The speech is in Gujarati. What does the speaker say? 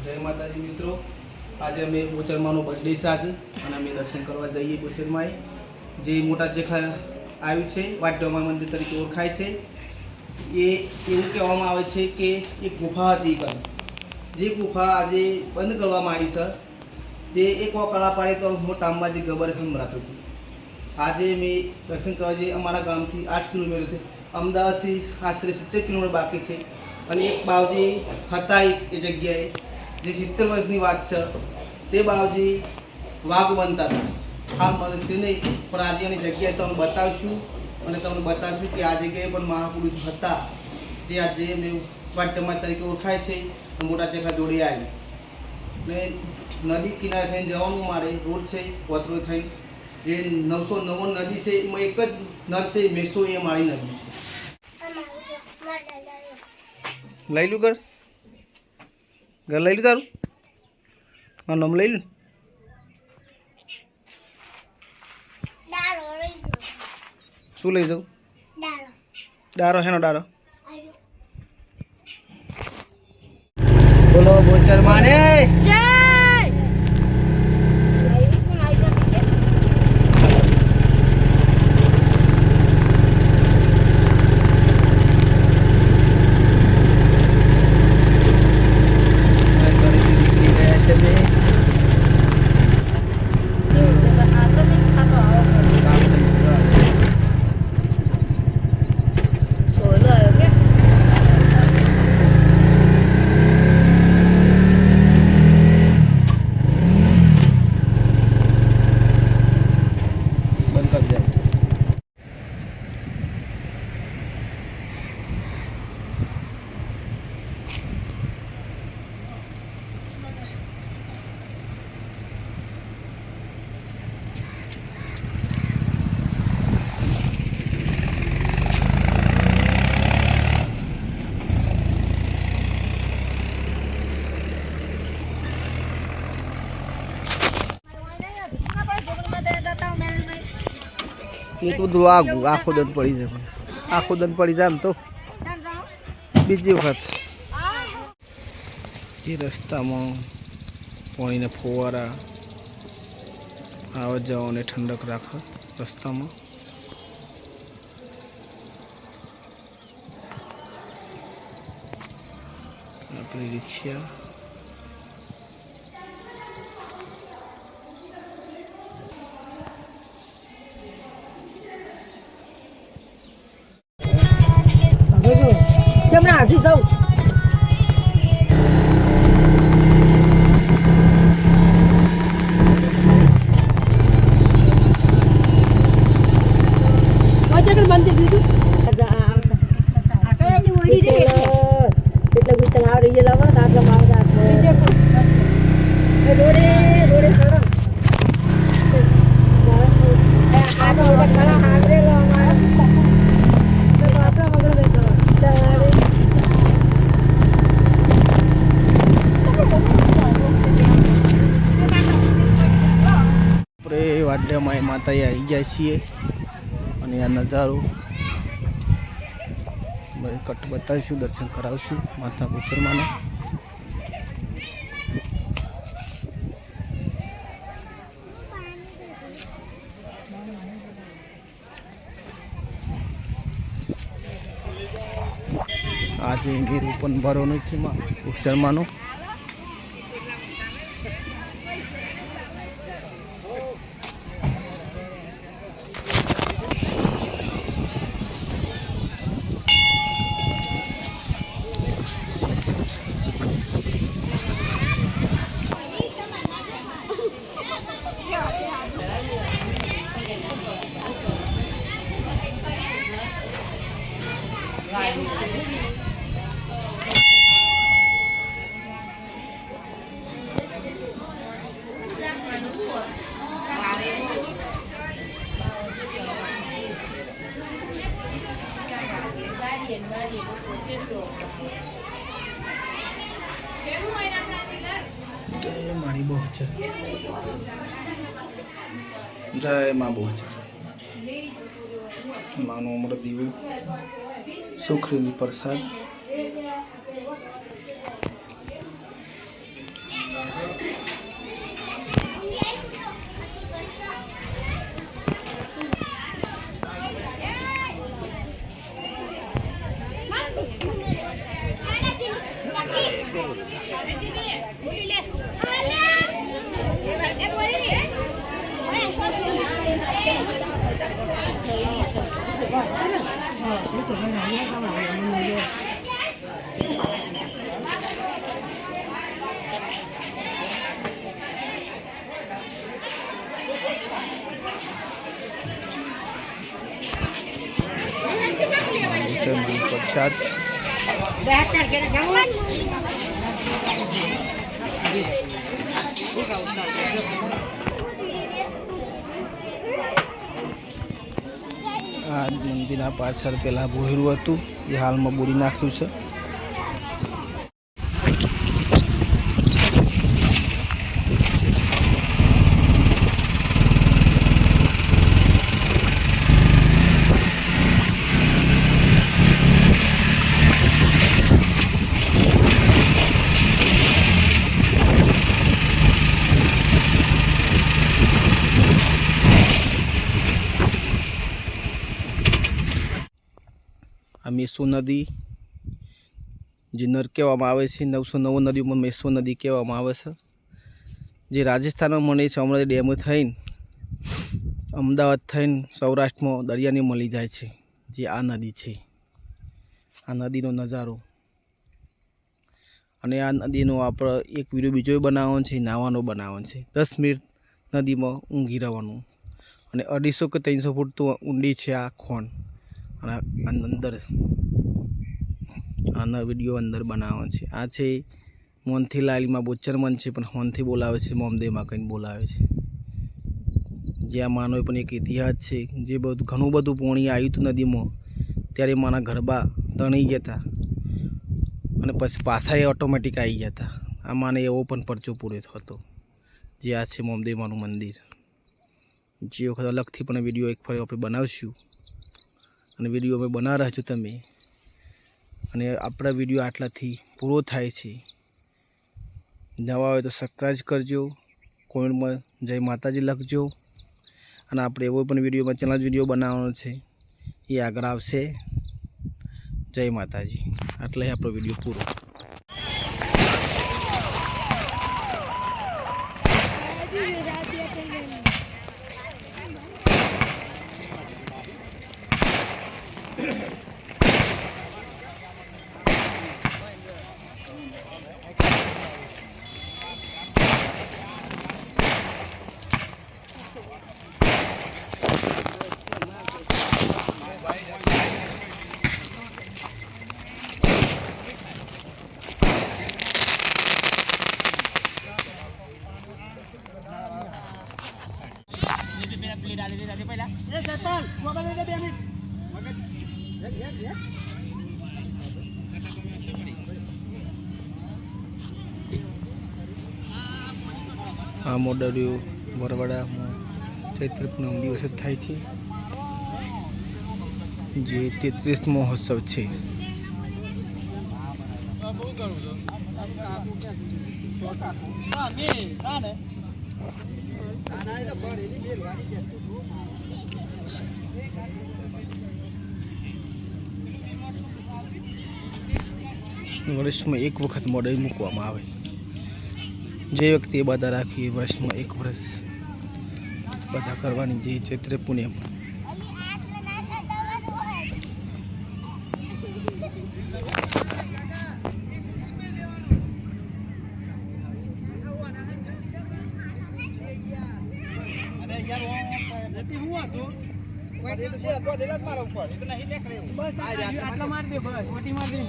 जय माताजी मित्रों, आज अमे बोचरमा बर्थडे से आज अमे दर्शन करवा जाइए। बोचरमा जे मोटा जेखा आयु छे वाटडोमा मंदिर तरीके ओळखाय छे। ये एवुं कहेवामां आवे छे के एक गुफा हती, जे गुफा आज बंद करवामां आवी छे। जे एक वकड़ा पाड़े तो मोटा अंबाजी गबर संभळातुं हतुं। आज मैं दर्शन करवा जाइए। अमारा गामथी 8 किलोमीटर से अमदावादथी आश्रे 70 किलोमीटर बाकी है। અને એક બાવજી હતા એ જગ્યાએ જે 70 વર્ષની વાત છે, તે બાવજી વાઘ બનતા હતા। હાલ મને છે નહીં, પણ આજે એની જગ્યાએ તમને બતાવશું અને તમને બતાવશું કે આ જગ્યાએ પણ મહાપુરુષ હતા, જે આજે મેં વાટ્યમાં તરીકે ઓળખાય છે। મોટા ચેખા જોડે આવી ને નદી કિનારે થઈને જવાનું મારે રોડ છે વતરો થઈને, જે 999 નદી છે એમાં એક જ નર છે મેસો, એ મારી નદી છે। લઈ લું ઘર લઈ લું તારું નામ લઈ લું। શું લઈ જાઉં? ડારો હેનો ડારો? બોલો બોચરમાં ને જય। तो બધું આગું આખો દંડ પડી જાય, આખો દંડ પડી જાય તો બીજી વખત એ રસ્તામાં પાણીના ફુવારા આવવા જવાને ઠંડક રાખે રસ્તામાં। આપણી રિક્ષા જમણા હાથી જાઉં મંદિર બીજું એટલે ગુસ્તા આવે એ લાવો આટલા માવડા રોડે રોડે ખરો આ તો ખરા હાંડરે લો અમારા તો આપણા મગર બેઠો વાડ્યામાં માતાએ આવી જાય છીએ અને આ નજારો કટ બતાવીશું, દર્શન કરાવશું માતા બોચરમાના। આજે નિરૂપણ ભરવાનું છે બોચરમાનું। जय मारी बोचर, जय माँ बोचर। मानो अमृत दीवो सुखरी प्रसाद પ્રસાદ આ મંદિરના પાછળ પેલા ભોયરું હતું એ હાલમાં બોરી નાખ્યું છે. આ મેસો નદી જે નર કહેવામાં આવે છે, 909 નદીઓમાં મેસો નદી કહેવામાં આવે છે, જે રાજસ્થાનમાં મળે છે. અમરેલી ડેમ થઈને અમદાવાદ થઈને સૌરાષ્ટ્રમાં દરિયાને મળી જાય છે, જે આ નદી છે. આ નદીનો નજારો અને આ નદીનો આપણે એક વિડીયો બીજો બનાવવાનો છે, નાવાનો બનાવવાનો છે. 10 મિનિટ નદીમાં ઊંઘી રહેવાનું અને 250 કે 300 ફૂટ તો ઊંડી છે આ ખોણ. અને અંદર આના વિડીયો અંદર બનાવવાનો છે. આ છે મોનથી લાલીમાં બોચરમન છે, પણ હોનથી બોલાવે છે, મોમદેવમાં કહીને બોલાવે છે. જ્યાં માનો પણ એક ઇતિહાસ છે, જે બધું ઘણું બધું પાણી આવ્યું હતું નદીમાં ત્યારે માના ગરબા તણાઈ ગયા હતા અને પછી પાછા એ ઓટોમેટિક આવી ગયા હતા. આ માને એવો પણ પરચો પૂરો થતો, જે આ છે મોમદેવમાનું મંદિર. જે વખત અલગથી પણ વિડીયો એક ફરી આપણે બનાવશું અને વિડીયો અમે બનાવી રહ્યા છો તમે. અને આપણા વિડીયો આટલાથી પૂરો થાય છે. નવા હોય તો સબસ્ક્રાઈબ કરજો, કોમેન્ટમાં જય માતાજી લખજો. અને આપણે એવો પણ વિડીયોમાં ચેનલ વિડીયો બનાવવાનો છે, એ આગળ આવશે. જય માતાજી. આટલે આપણો વિડીયો પૂરો. આ મોડલ્યો બરવાડામાં ચૈત્ર પૂનમ દિવસ જ થાય છે, જે 33 મહોત્સવ છે. વર્ષમાં એક વખત મોડલ મૂકવામાં આવે. જે વ્યક્તિ એ બધા રાખી વર્ષમાં એક વર્ષ બધા કરવાની, જે ચૈત્ર પૂનમ. બસ આટલા માર દે, બસ મોટી માર દે.